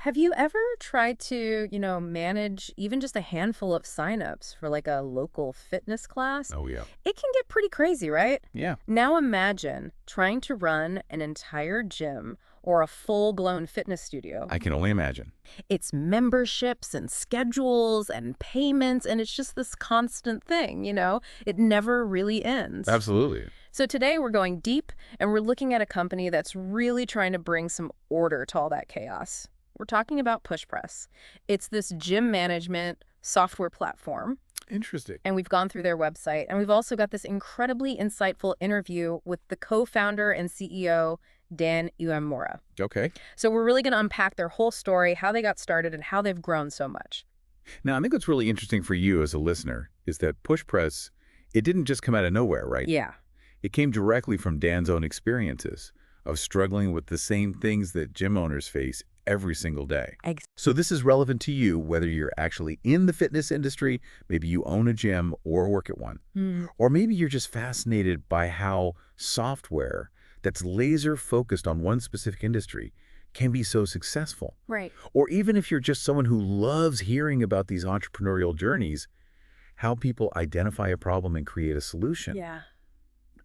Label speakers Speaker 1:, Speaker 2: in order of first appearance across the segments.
Speaker 1: Have you ever tried to, manage even just a handful of signups for like a local fitness class?
Speaker 2: Oh, yeah.
Speaker 1: It can get pretty crazy, right?
Speaker 2: Yeah,
Speaker 1: Now imagine trying to run an entire gym or a full-blown fitness studio.
Speaker 2: I can only imagine.
Speaker 1: It's memberships and schedules and payments, and it's just this constant thing. It never really ends.
Speaker 2: Absolutely.
Speaker 1: So today we're going deep, and we're looking at a company that's really trying to bring some order to all that chaos. We're talking about PushPress. It's this gym management software platform,
Speaker 2: Interesting.
Speaker 1: and we've gone through their website, and we've also got this incredibly insightful interview with the co-founder and CEO, Dan Uyemura.
Speaker 2: Okay.
Speaker 1: So we're really going to unpack their whole story, how they got started, and how they've grown so much.
Speaker 2: Now, I think what's really interesting for you as a listener is that PushPress, it didn't just come out of nowhere, right?
Speaker 1: Yeah.
Speaker 2: It came directly from Dan's own experiences of struggling with the same things that gym owners face every single day. So this is relevant to you, whether you're actually in the fitness industry, maybe you own a gym or work at one, or maybe you're just fascinated by how software that's laser focused on one specific industry can be so successful.
Speaker 1: Right.
Speaker 2: Or even if you're just someone who loves hearing about these entrepreneurial journeys, how people identify a problem and create a solution.
Speaker 1: Yeah.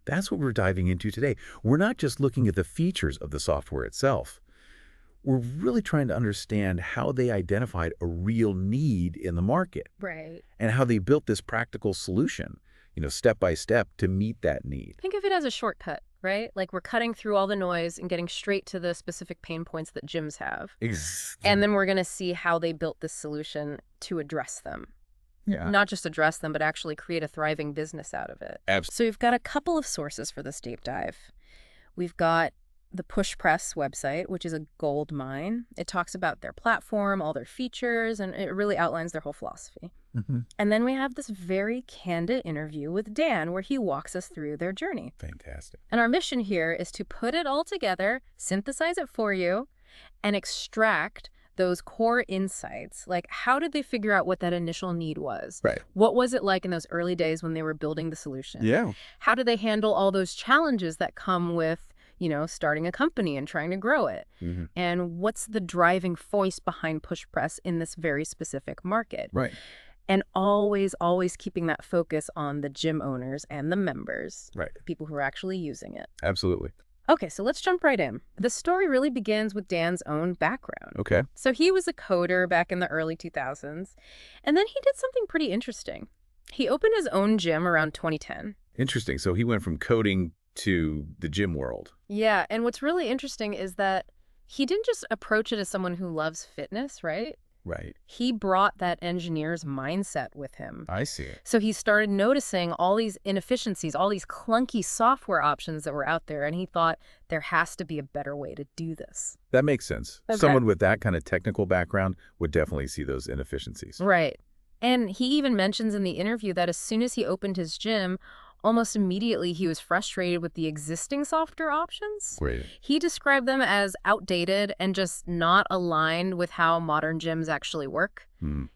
Speaker 2: That's what we're diving into today. We're not just looking at the features of the software itself. We're really trying to understand how they identified a real need in the market
Speaker 1: Right.
Speaker 2: and how they built this practical solution, step by step to meet that need.
Speaker 1: Think of it as a shortcut, right? Like we're cutting through all the noise and getting straight to the specific pain points that gyms have. And then we're going to see how they built this solution to address them.
Speaker 2: Yeah.
Speaker 1: Not just address them, but actually create a thriving business out of it.
Speaker 2: Absolutely.
Speaker 1: So we've got a couple of sources for this deep dive. We've got the PushPress website, which is a gold mine. It talks about their platform, all their features, and it really outlines their whole philosophy. And then we have this very candid interview with Dan where he walks us through their journey.
Speaker 2: Fantastic.
Speaker 1: And our mission here is to put it all together, synthesize it for you, and extract those core insights. Like, how did they figure out what that initial need was?
Speaker 2: Right.
Speaker 1: What was it like in those early days when they were building the solution?
Speaker 2: Yeah.
Speaker 1: How did they handle all those challenges that come with, starting a company and trying to grow it? And what's the driving force behind PushPress in this very specific market?
Speaker 2: Right.
Speaker 1: And always, always keeping that focus on the gym owners and the members,
Speaker 2: Right.
Speaker 1: the people who are actually using it.
Speaker 2: Absolutely.
Speaker 1: Okay, so let's jump right in. The story really begins with Dan's own background.
Speaker 2: Okay.
Speaker 1: So he was a coder back in the early 2000s, and then he did something pretty interesting. He opened his own gym around 2010.
Speaker 2: Interesting. So he went from coding to the gym world.
Speaker 1: Yeah, and what's really interesting is that he didn't just approach it as someone who loves fitness, right?
Speaker 2: Right.
Speaker 1: He brought that engineer's mindset with him.
Speaker 2: I see it.
Speaker 1: So he started noticing all these inefficiencies, all these clunky software options that were out there, and he thought there has to be a better way to do this.
Speaker 2: That makes sense.
Speaker 1: Okay.
Speaker 2: Someone with that kind of technical background would definitely see those inefficiencies.
Speaker 1: Right. And he even mentions in the interview that as soon as he opened his gym, almost immediately he was frustrated with the existing software options.
Speaker 2: Great.
Speaker 1: He described them as outdated and just not aligned with how modern gyms actually work.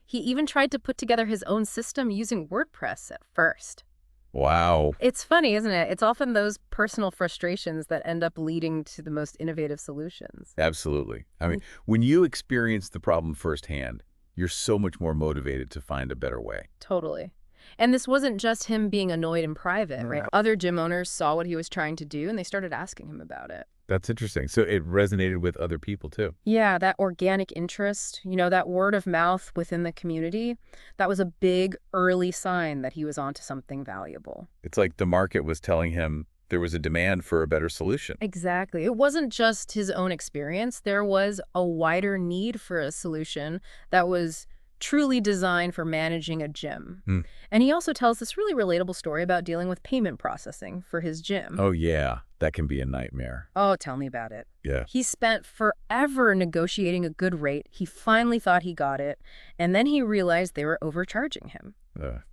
Speaker 1: He even tried to put together his own system using WordPress at first.
Speaker 2: Wow.
Speaker 1: It's funny, isn't it? It's often those personal frustrations that end up leading to the most innovative solutions.
Speaker 2: Absolutely. I mean, when you experience the problem firsthand, you're so much more motivated to find a better way.
Speaker 1: Totally. And this wasn't just him being annoyed in private, right? Other gym owners saw what he was trying to do, and they started asking him about it.
Speaker 2: That's interesting. So it resonated with other people too.
Speaker 1: Yeah, that organic interest, that word of mouth within the community, that was a big early sign that he was onto something valuable.
Speaker 2: It's like the market was telling him there was a demand for a better solution.
Speaker 1: Exactly. It wasn't just his own experience. There was a wider need for a solution that was truly designed for managing a gym. And he also tells this really relatable story about dealing with payment processing for his gym.
Speaker 2: Oh, yeah. That can be a nightmare.
Speaker 1: Oh, tell me about it.
Speaker 2: Yeah.
Speaker 1: He spent forever negotiating a good rate. He finally thought he got it. And then he realized they were overcharging him.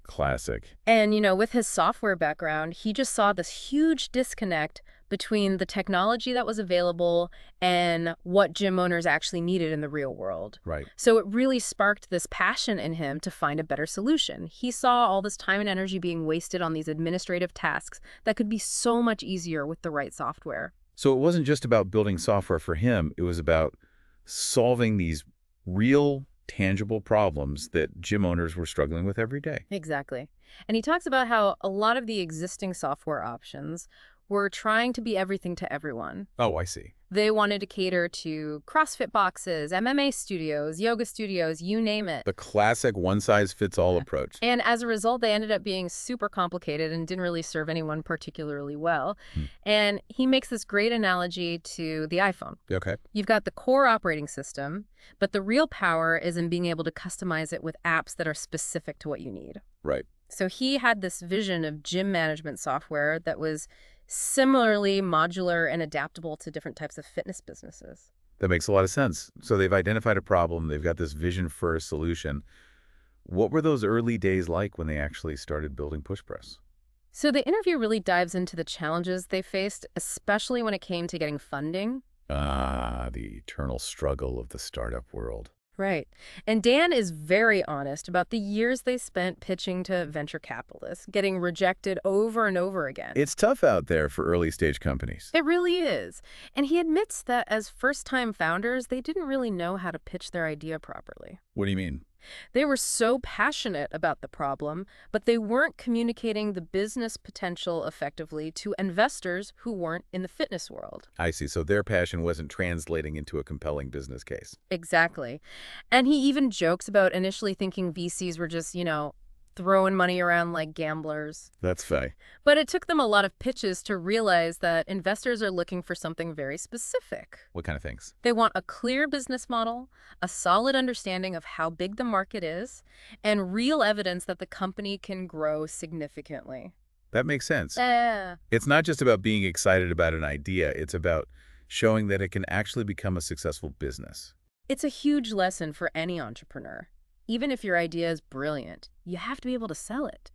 Speaker 2: Classic.
Speaker 1: And, with his software background, he just saw this huge disconnect between the technology that was available and what gym owners actually needed in the real world.
Speaker 2: Right.
Speaker 1: So it really sparked this passion in him to find a better solution. He saw all this time and energy being wasted on these administrative tasks that could be so much easier with the right software.
Speaker 2: So it wasn't just about building software for him. It was about solving these real, tangible problems that gym owners were struggling with every day.
Speaker 1: Exactly. And he talks about how a lot of the existing software options were trying to be everything to everyone.
Speaker 2: Oh, I see.
Speaker 1: They wanted to cater to CrossFit boxes, MMA studios, yoga studios, you name it.
Speaker 2: The classic one-size-fits-all
Speaker 1: Yeah.
Speaker 2: approach.
Speaker 1: And as a result, they ended up being super complicated and didn't really serve anyone particularly well.
Speaker 2: Hmm.
Speaker 1: And he makes this great analogy to the iPhone.
Speaker 2: Okay.
Speaker 1: You've got the core operating system, but the real power is in being able to customize it with apps that are specific to what you need.
Speaker 2: Right.
Speaker 1: So he had this vision of gym management software that was similarly modular and adaptable to different types of fitness businesses.
Speaker 2: That makes a lot of sense. So they've identified a problem. They've got this vision for a solution. What were those early days like when they actually started building PushPress?
Speaker 1: So the interview really dives into the challenges they faced, especially when it came to getting funding.
Speaker 2: Ah, the eternal struggle of the startup world.
Speaker 1: Right. And Dan is very honest about the years they spent pitching to venture capitalists, getting rejected over and over again.
Speaker 2: It's tough out there for early-stage companies.
Speaker 1: It really is. And he admits that as first-time founders, they didn't really know how to pitch their idea properly.
Speaker 2: What do you mean?
Speaker 1: They were so passionate about the problem, but they weren't communicating the business potential effectively to investors who weren't in the fitness world.
Speaker 2: I see. So their passion wasn't translating into a compelling business case.
Speaker 1: Exactly. And he even jokes about initially thinking VCs were just, throwing money around like gamblers.
Speaker 2: That's fine.
Speaker 1: But it took them a lot of pitches to realize that investors are looking for something very specific.
Speaker 2: What kind of things?
Speaker 1: They want a clear business model, a solid understanding of how big the market is, and real evidence that the company can grow significantly.
Speaker 2: That makes sense.
Speaker 1: Yeah.
Speaker 2: It's not just about being excited about an idea. It's about showing that it can actually become a successful business.
Speaker 1: It's a huge lesson for any entrepreneur. Even if your idea is brilliant, you have to be able to sell it,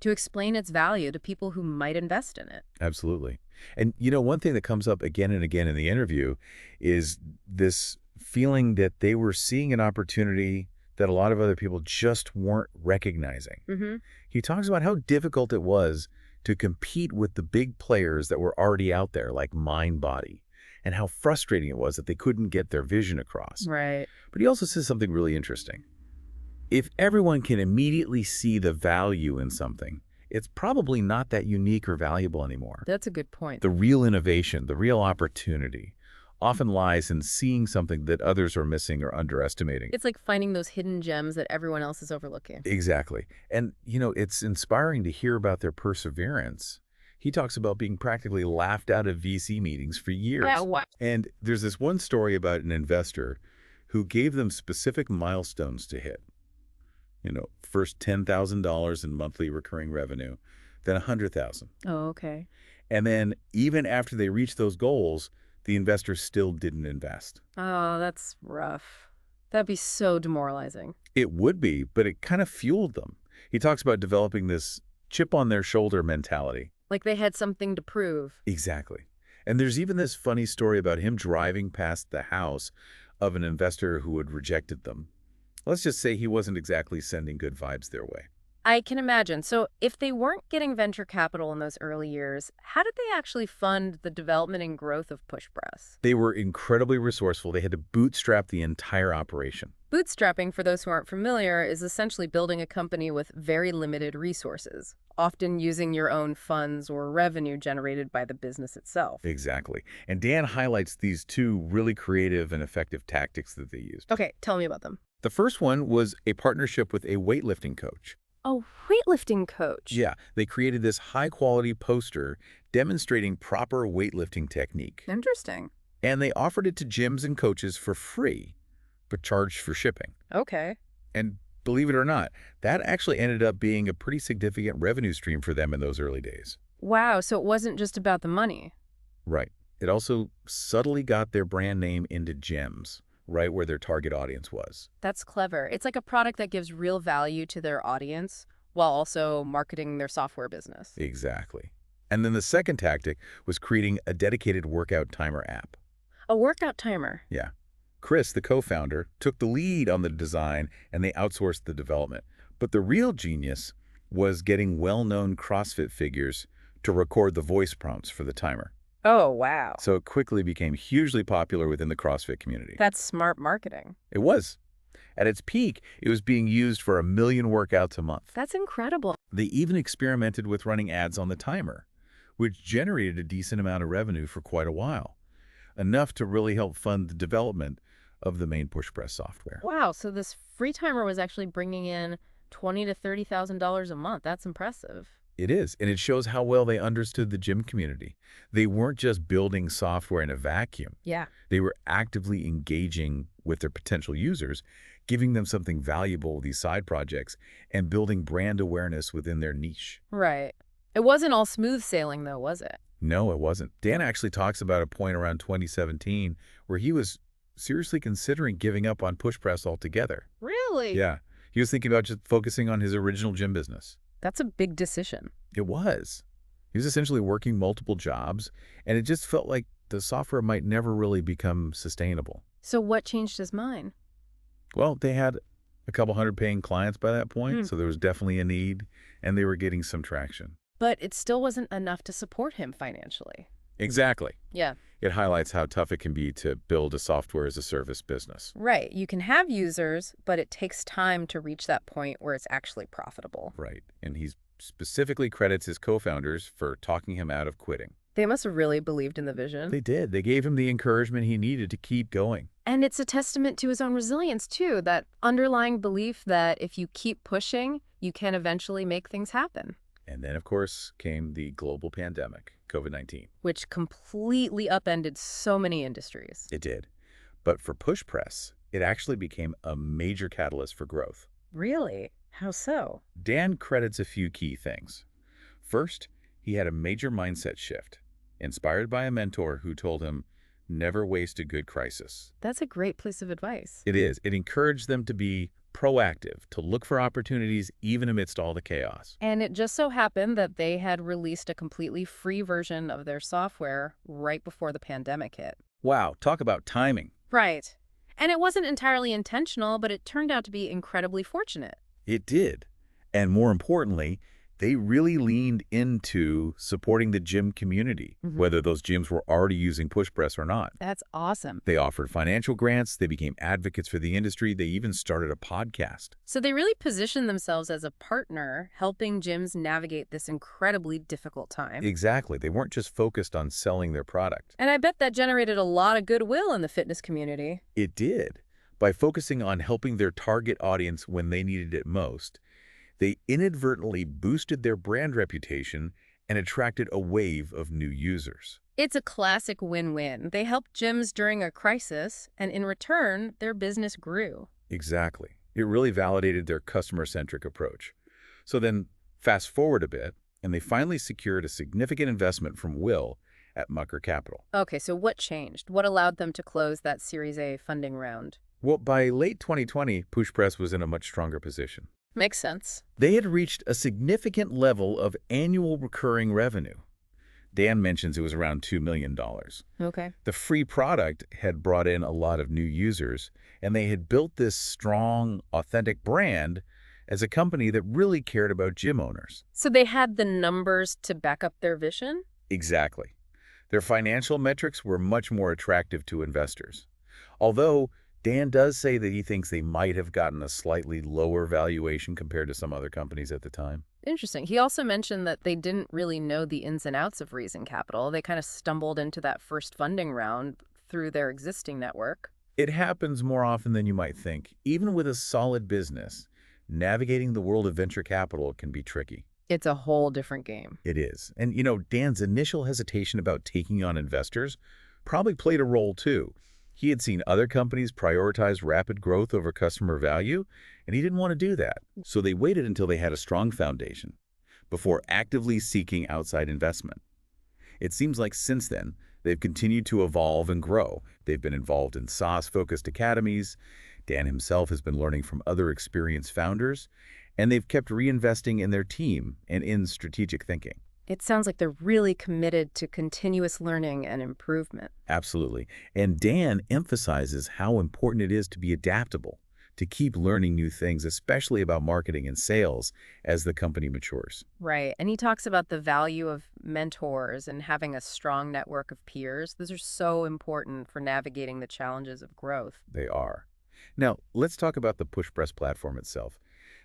Speaker 1: to explain its value to people who might invest in it.
Speaker 2: Absolutely. And, one thing that comes up again and again in the interview is this feeling that they were seeing an opportunity that a lot of other people just weren't recognizing.
Speaker 1: Mm-hmm.
Speaker 2: He talks about how difficult it was to compete with the big players that were already out there, like MindBody, and how frustrating it was that they couldn't get their vision across.
Speaker 1: Right.
Speaker 2: But he also says something really interesting. If everyone can immediately see the value in something, it's probably not that unique or valuable anymore.
Speaker 1: That's a good point.
Speaker 2: The real innovation, the real opportunity, often lies in seeing something that others are missing or underestimating.
Speaker 1: It's like finding those hidden gems that everyone else is overlooking.
Speaker 2: Exactly. And, it's inspiring to hear about their perseverance. He talks about being practically laughed out of VC meetings for years.
Speaker 1: Yeah, what?
Speaker 2: And there's this one story about an investor who gave them specific milestones to hit. First $10,000 in monthly recurring revenue, then $100,000.
Speaker 1: Oh, okay.
Speaker 2: And then even after they reached those goals, the investor still didn't invest.
Speaker 1: Oh, that's rough. That'd be so demoralizing.
Speaker 2: It would be, but it kind of fueled them. He talks about developing this chip on their shoulder mentality.
Speaker 1: Like they had something to prove.
Speaker 2: Exactly. And there's even this funny story about him driving past the house of an investor who had rejected them. Let's just say he wasn't exactly sending good vibes their way.
Speaker 1: I can imagine. So if they weren't getting venture capital in those early years, how did they actually fund the development and growth of PushPress?
Speaker 2: They were incredibly resourceful. They had to bootstrap the entire operation.
Speaker 1: Bootstrapping, for those who aren't familiar, is essentially building a company with very limited resources, often using your own funds or revenue generated by the business itself.
Speaker 2: Exactly. And Dan highlights these two really creative and effective tactics that they used.
Speaker 1: Okay, tell me about them.
Speaker 2: The first one was a partnership with a weightlifting coach.
Speaker 1: A weightlifting coach?
Speaker 2: Yeah, they created this high-quality poster demonstrating proper weightlifting technique.
Speaker 1: Interesting.
Speaker 2: And they offered it to gyms and coaches for free, but charged for shipping.
Speaker 1: Okay.
Speaker 2: And believe it or not, that actually ended up being a pretty significant revenue stream for them in those early days.
Speaker 1: Wow, so it wasn't just about the money.
Speaker 2: Right. It also subtly got their brand name into gyms, right where their target audience was.
Speaker 1: That's clever. It's like a product that gives real value to their audience while also marketing their software business.
Speaker 2: Exactly. And then the second tactic was creating a dedicated workout timer app.
Speaker 1: A workout timer?
Speaker 2: Yeah. Chris, the co-founder, took the lead on the design and they outsourced the development. But the real genius was getting well-known CrossFit figures to record the voice prompts for the timer.
Speaker 1: Oh, wow.
Speaker 2: So it quickly became hugely popular within the CrossFit community.
Speaker 1: That's smart marketing.
Speaker 2: It was. At its peak, it was being used for 1 million workouts a month.
Speaker 1: That's incredible.
Speaker 2: They even experimented with running ads on the timer, which generated a decent amount of revenue for quite a while, enough to really help fund the development of the main PushPress software.
Speaker 1: Wow, so this free timer was actually bringing in $20,000 to $30,000 a month. That's impressive.
Speaker 2: It is, and it shows how well they understood the gym community. They weren't just building software in a vacuum.
Speaker 1: Yeah.
Speaker 2: They were actively engaging with their potential users, giving them something valuable with these side projects, and building brand awareness within their niche.
Speaker 1: Right. It wasn't all smooth sailing, though, was it?
Speaker 2: No, it wasn't. Dan actually talks about a point around 2017 where he was seriously considering giving up on PushPress altogether.
Speaker 1: Really?
Speaker 2: Yeah, he was thinking about just focusing on his original gym business.
Speaker 1: That's a big decision.
Speaker 2: It was. He was essentially working multiple jobs, and it just felt like the software might never really become sustainable.
Speaker 1: So what changed his mind?
Speaker 2: Well, they had a couple hundred paying clients by that point,
Speaker 1: Hmm.
Speaker 2: so there was definitely a need, and they were getting some traction.
Speaker 1: But it still wasn't enough to support him financially.
Speaker 2: Exactly.
Speaker 1: Yeah.
Speaker 2: It highlights how tough it can be to build a software as a service business.
Speaker 1: Right. You can have users, but it takes time to reach that point where it's actually profitable.
Speaker 2: Right. And he specifically credits his co-founders for talking him out of quitting.
Speaker 1: They must have really believed in the vision.
Speaker 2: They did. They gave him the encouragement he needed to keep going.
Speaker 1: And it's a testament to his own resilience, too, that underlying belief that if you keep pushing, you can eventually make things happen.
Speaker 2: And then, of course, came the global pandemic, COVID-19.
Speaker 1: Which completely upended so many industries.
Speaker 2: It did. But for PushPress, it actually became a major catalyst for growth.
Speaker 1: Really? How so?
Speaker 2: Dan credits a few key things. First, he had a major mindset shift, inspired by a mentor who told him, never waste a good crisis.
Speaker 1: That's a great piece of advice.
Speaker 2: It is. It encouraged them to be proactive, to look for opportunities even amidst all the chaos.
Speaker 1: And it just so happened that they had released a completely free version of their software right before the pandemic hit.
Speaker 2: Wow, talk about timing.
Speaker 1: Right. And it wasn't entirely intentional, but it turned out to be incredibly fortunate.
Speaker 2: It did. And more importantly, they really leaned into supporting the gym community, whether those gyms were already using PushPress or not.
Speaker 1: That's awesome.
Speaker 2: They offered financial grants, they became advocates for the industry, they even started a podcast.
Speaker 1: So they really positioned themselves as a partner, helping gyms navigate this incredibly difficult time.
Speaker 2: Exactly. They weren't just focused on selling their product.
Speaker 1: And I bet that generated a lot of goodwill in the fitness community.
Speaker 2: It did. By focusing on helping their target audience when they needed it most, they inadvertently boosted their brand reputation and attracted a wave of new users.
Speaker 1: It's a classic win-win. They helped gyms during a crisis, and in return, their business grew.
Speaker 2: Exactly. It really validated their customer-centric approach. So then, fast forward a bit, and they finally secured a significant investment from Will at Mucker Capital.
Speaker 1: Okay, so what changed? What allowed them to close that Series A funding round?
Speaker 2: Well, by late 2020, PushPress was in a much stronger position.
Speaker 1: Makes sense.
Speaker 2: They had reached a significant level of annual recurring revenue. Dan mentions it was around $2 million.
Speaker 1: Okay.
Speaker 2: The free product had brought in a lot of new users, and they had built this strong, authentic brand as a company that really cared about gym owners.
Speaker 1: So they had the numbers to back up their vision?
Speaker 2: Exactly. Their financial metrics were much more attractive to investors. Although Dan does say that he thinks they might have gotten a slightly lower valuation compared to some other companies at the time.
Speaker 1: Interesting. He also mentioned that they didn't really know the ins and outs of raising capital. They kind of stumbled into that first funding round through their existing network.
Speaker 2: It happens more often than you might think. Even with a solid business, navigating the world of venture capital can be tricky.
Speaker 1: It's a whole different game.
Speaker 2: It is. And, Dan's initial hesitation about taking on investors probably played a role, too. He had seen other companies prioritize rapid growth over customer value, and he didn't want to do that. So they waited until they had a strong foundation before actively seeking outside investment. It seems like since then, they've continued to evolve and grow. They've been involved in SaaS-focused academies. Dan himself has been learning from other experienced founders, and they've kept reinvesting in their team and in strategic thinking.
Speaker 1: It sounds like they're really committed to continuous learning and improvement.
Speaker 2: Absolutely. And Dan emphasizes how important it is to be adaptable, to keep learning new things, especially about marketing and sales as the company matures.
Speaker 1: Right. And he talks about the value of mentors and having a strong network of peers. Those are so important for navigating the challenges of growth.
Speaker 2: They are. Now, let's talk about the PushPress platform itself.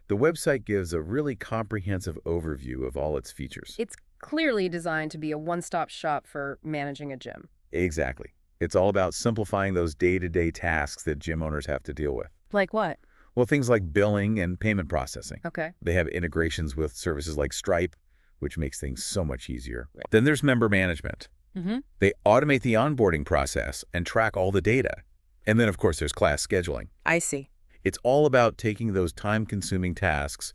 Speaker 2: The website gives a really comprehensive overview of all its features.
Speaker 1: It's clearly designed to be a one-stop shop for managing a gym.
Speaker 2: Exactly. It's all about simplifying those day-to-day tasks that gym owners have to deal with.
Speaker 1: Like what?
Speaker 2: Well, things like billing and payment processing.
Speaker 1: Okay.
Speaker 2: They have integrations with services like Stripe, which makes things so much easier. Right. Then there's member management. They automate the onboarding process and track all the data. And then, of course, there's class scheduling.
Speaker 1: I see.
Speaker 2: It's all about taking those time-consuming tasks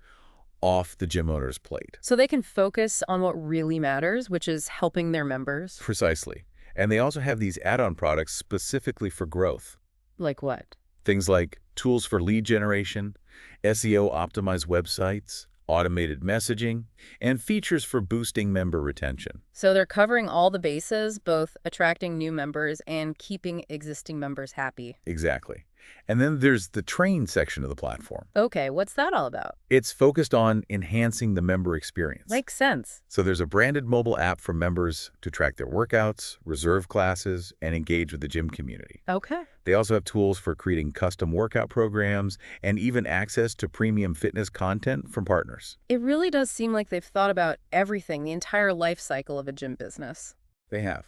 Speaker 2: off the gym owner's plate.
Speaker 1: So they can focus on what really matters, which is helping their members.
Speaker 2: Precisely. And they also have these add-on products specifically for growth.
Speaker 1: Like what?
Speaker 2: Things like tools for lead generation, SEO-optimized websites, automated messaging, and features for boosting member retention.
Speaker 1: So they're covering all the bases, both attracting new members and keeping existing members happy.
Speaker 2: Exactly. And then there's the train section of the platform.
Speaker 1: Okay, what's that all about?
Speaker 2: It's focused on enhancing the member experience.
Speaker 1: Makes sense.
Speaker 2: So there's a branded mobile app for members to track their workouts, reserve classes, and engage with the gym community.
Speaker 1: Okay.
Speaker 2: They also have tools for creating custom workout programs and even access to premium fitness content from partners.
Speaker 1: It really does seem like they've thought about everything, the entire life cycle of a gym business.
Speaker 2: They have.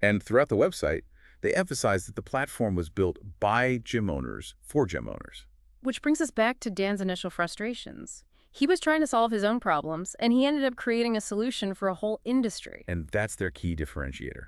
Speaker 2: And throughout the website, they emphasize that the platform was built by gym owners for gym owners.
Speaker 1: Which brings us back to Dan's initial frustrations. He was trying to solve his own problems, and he ended up creating a solution for a whole industry.
Speaker 2: And that's their key differentiator.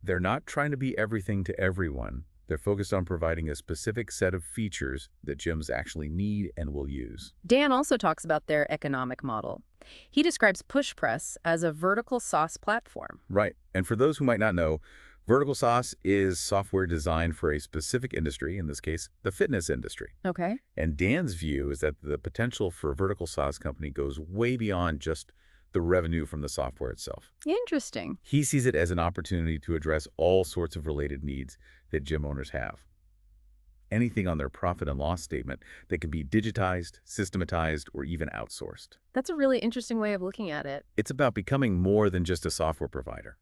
Speaker 2: They're not trying to be everything to everyone. They're focused on providing a specific set of features that gyms actually need and will use.
Speaker 1: Dan also talks about their economic model. He describes PushPress as a vertical SaaS platform.
Speaker 2: Right. And for those who might not know, vertical SaaS is software designed for a specific industry, in this case, the fitness industry.
Speaker 1: Okay.
Speaker 2: And Dan's view is that the potential for a vertical SaaS company goes way beyond just the revenue from the software itself.
Speaker 1: Interesting.
Speaker 2: He sees it as an opportunity to address all sorts of related needs that gym owners have. Anything on their profit and loss statement that can be digitized, systematized, or even outsourced.
Speaker 1: That's a really interesting way of looking at it.
Speaker 2: It's about becoming more than just a software provider.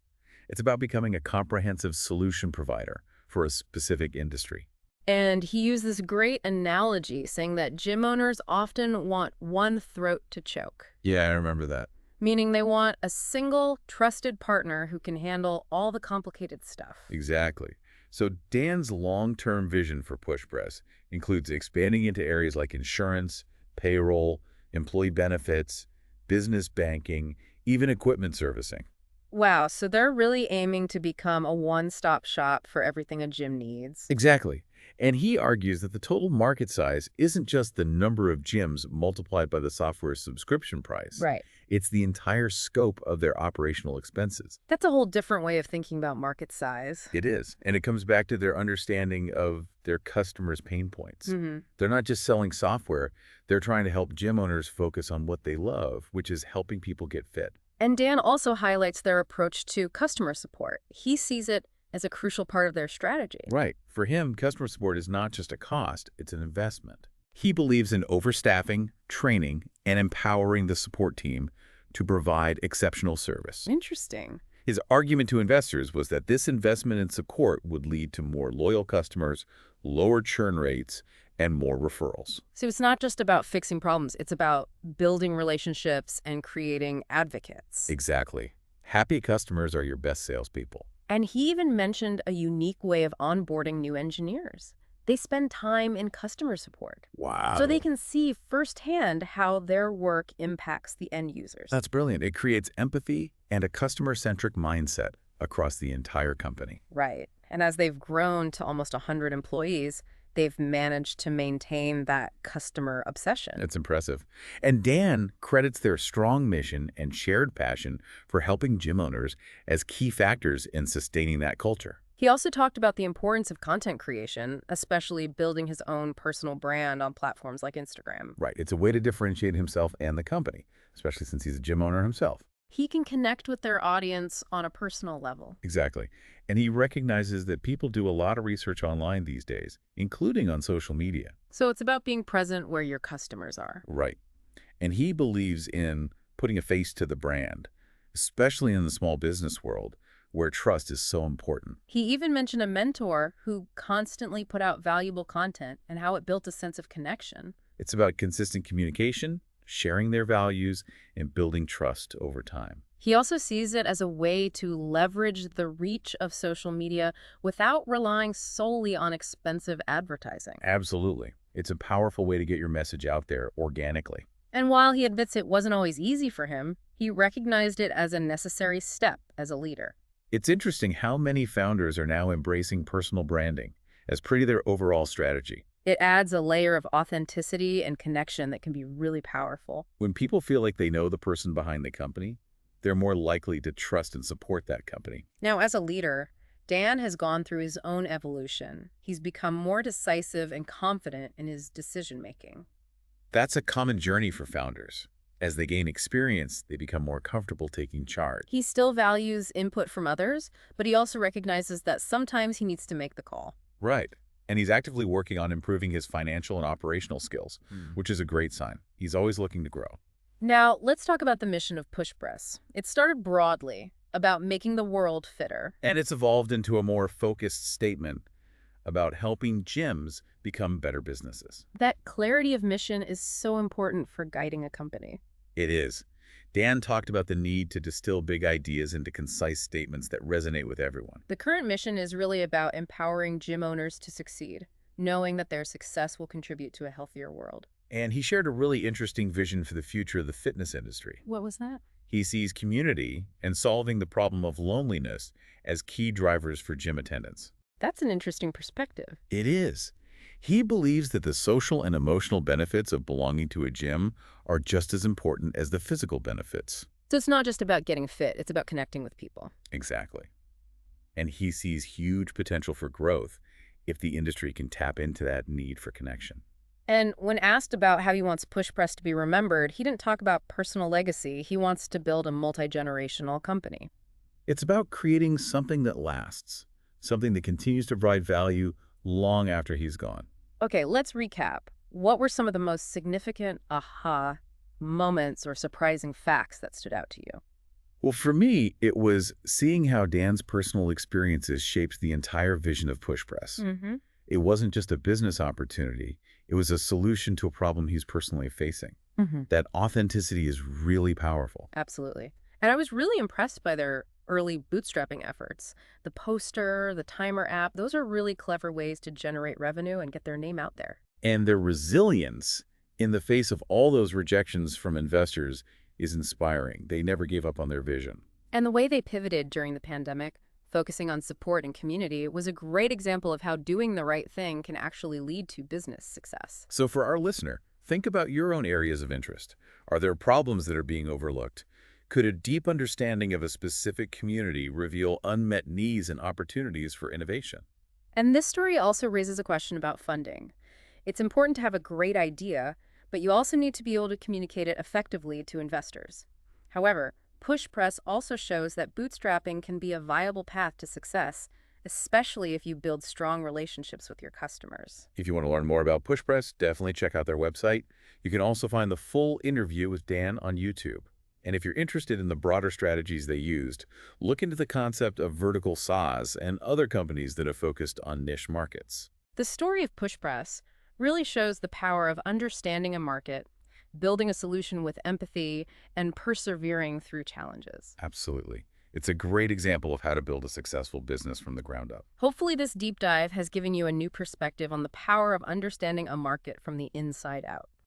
Speaker 2: It's about becoming a comprehensive solution provider for a specific industry.
Speaker 1: And he used this great analogy saying that gym owners often want one throat to choke.
Speaker 2: Yeah, I remember that.
Speaker 1: Meaning they want a single, trusted partner who can handle all the complicated stuff.
Speaker 2: Exactly. So Dan's long-term vision for PushPress includes expanding into areas like insurance, payroll, employee benefits, business banking, even equipment servicing.
Speaker 1: Wow, so they're really aiming to become a one-stop shop for everything a gym needs.
Speaker 2: Exactly. And he argues that the total market size isn't just the number of gyms multiplied by the software subscription price.
Speaker 1: Right.
Speaker 2: It's the entire scope of their operational expenses.
Speaker 1: That's a whole different way of thinking about market size.
Speaker 2: It is. And it comes back to their understanding of their customers' pain points. They're not just selling software. They're trying to help gym owners focus on what they love, which is helping people get fit.
Speaker 1: And Dan also highlights their approach to customer support. He sees it as a crucial part of their strategy.
Speaker 2: Right. For him, customer support is not just a cost, it's an investment. He believes in overstaffing, training, and empowering the support team to provide exceptional service.
Speaker 1: Interesting.
Speaker 2: His argument to investors was that this investment in support would lead to more loyal customers, lower churn rates, and more referrals.
Speaker 1: So it's not just about fixing problems, it's about building relationships and creating advocates.
Speaker 2: Exactly. Happy customers are your best salespeople.
Speaker 1: And he even mentioned a unique way of onboarding new engineers. They spend time in customer support.
Speaker 2: Wow.
Speaker 1: So they can see firsthand how their work impacts the end users.
Speaker 2: That's brilliant. It creates empathy and a customer-centric mindset across the entire company.
Speaker 1: Right. And as they've grown to almost 100 employees, they've managed to maintain that customer obsession.
Speaker 2: It's impressive. And Dan credits their strong mission and shared passion for helping gym owners as key factors in sustaining that culture.
Speaker 1: He also talked about the importance of content creation, especially building his own personal brand on platforms like Instagram.
Speaker 2: Right. It's a way to differentiate himself and the company, especially since he's a gym owner himself.
Speaker 1: He can connect with their audience on a personal level.
Speaker 2: Exactly. And he recognizes that people do a lot of research online these days, including on social media.
Speaker 1: So it's about being present where your customers are.
Speaker 2: Right. And he believes in putting a face to the brand, especially in the small business world, where trust is so important.
Speaker 1: He even mentioned a mentor who constantly put out valuable content and how it built a sense of connection.
Speaker 2: It's about consistent communication, sharing their values, and building trust over time.
Speaker 1: He also sees it as a way to leverage the reach of social media without relying solely on expensive advertising.
Speaker 2: Absolutely. It's a powerful way to get your message out there organically.
Speaker 1: And while he admits it wasn't always easy for him, he recognized it as a necessary step as a leader.
Speaker 2: It's interesting how many founders are now embracing personal branding as part of their overall strategy.
Speaker 1: It adds a layer of authenticity and connection that can be really powerful.
Speaker 2: When people feel like they know the person behind the company, they're more likely to trust and support that company.
Speaker 1: Now, as a leader, Dan has gone through his own evolution. He's become more decisive and confident in his decision-making.
Speaker 2: That's a common journey for founders. As they gain experience, they become more comfortable taking charge.
Speaker 1: He still values input from others, but he also recognizes that sometimes he needs to make the call.
Speaker 2: Right. And he's actively working on improving his financial and operational skills, which is a great sign. He's always looking to grow.
Speaker 1: Now, let's talk about the mission of PushPress. It started broadly, about making the world fitter.
Speaker 2: And it's evolved into a more focused statement about helping gyms become better businesses.
Speaker 1: That clarity of mission is so important for guiding a company.
Speaker 2: It is. Dan talked about the need to distill big ideas into concise statements that resonate with everyone.
Speaker 1: The current mission is really about empowering gym owners to succeed, knowing that their success will contribute to a healthier world.
Speaker 2: And he shared a really interesting vision for the future of the fitness industry.
Speaker 1: What was that?
Speaker 2: He sees community and solving the problem of loneliness as key drivers for gym attendance.
Speaker 1: That's an interesting perspective.
Speaker 2: It is. He believes that the social and emotional benefits of belonging to a gym are just as important as the physical benefits.
Speaker 1: So it's not just about getting fit, it's about connecting with people.
Speaker 2: Exactly. And he sees huge potential for growth if the industry can tap into that need for connection.
Speaker 1: And when asked about how he wants PushPress to be remembered, he didn't talk about personal legacy. He wants to build a multi-generational company.
Speaker 2: It's about creating something that lasts, something that continues to provide value long after he's gone.
Speaker 1: Okay, let's recap. What were some of the most significant aha moments or surprising facts that stood out to you?
Speaker 2: Well, for me, it was seeing how Dan's personal experiences shaped the entire vision of PushPress. It wasn't just a business opportunity. It was a solution to a problem he's personally facing. That authenticity is really powerful.
Speaker 1: Absolutely. And I was really impressed by their early bootstrapping efforts. The poster, the timer app, those are really clever ways to generate revenue and get their name out there.
Speaker 2: And their resilience in the face of all those rejections from investors is inspiring. They never gave up on their vision.
Speaker 1: And the way they pivoted during the pandemic, focusing on support and community, was a great example of how doing the right thing can actually lead to business success.
Speaker 2: So for our listener, think about your own areas of interest. Are there problems that are being overlooked? Could a deep understanding of a specific community reveal unmet needs and opportunities for innovation?
Speaker 1: And this story also raises a question about funding. It's important to have a great idea, but you also need to be able to communicate it effectively to investors. However, PushPress also shows that bootstrapping can be a viable path to success, especially if you build strong relationships with your customers.
Speaker 2: If you want to learn more about PushPress, definitely check out their website. You can also find the full interview with Dan on YouTube. And if you're interested in the broader strategies they used, look into the concept of vertical SaaS and other companies that have focused on niche markets.
Speaker 1: The story of PushPress really shows the power of understanding a market, building a solution with empathy, and persevering through challenges.
Speaker 2: Absolutely. It's a great example of how to build a successful business from the ground up.
Speaker 1: Hopefully this deep dive has given you a new perspective on the power of understanding a market from the inside out.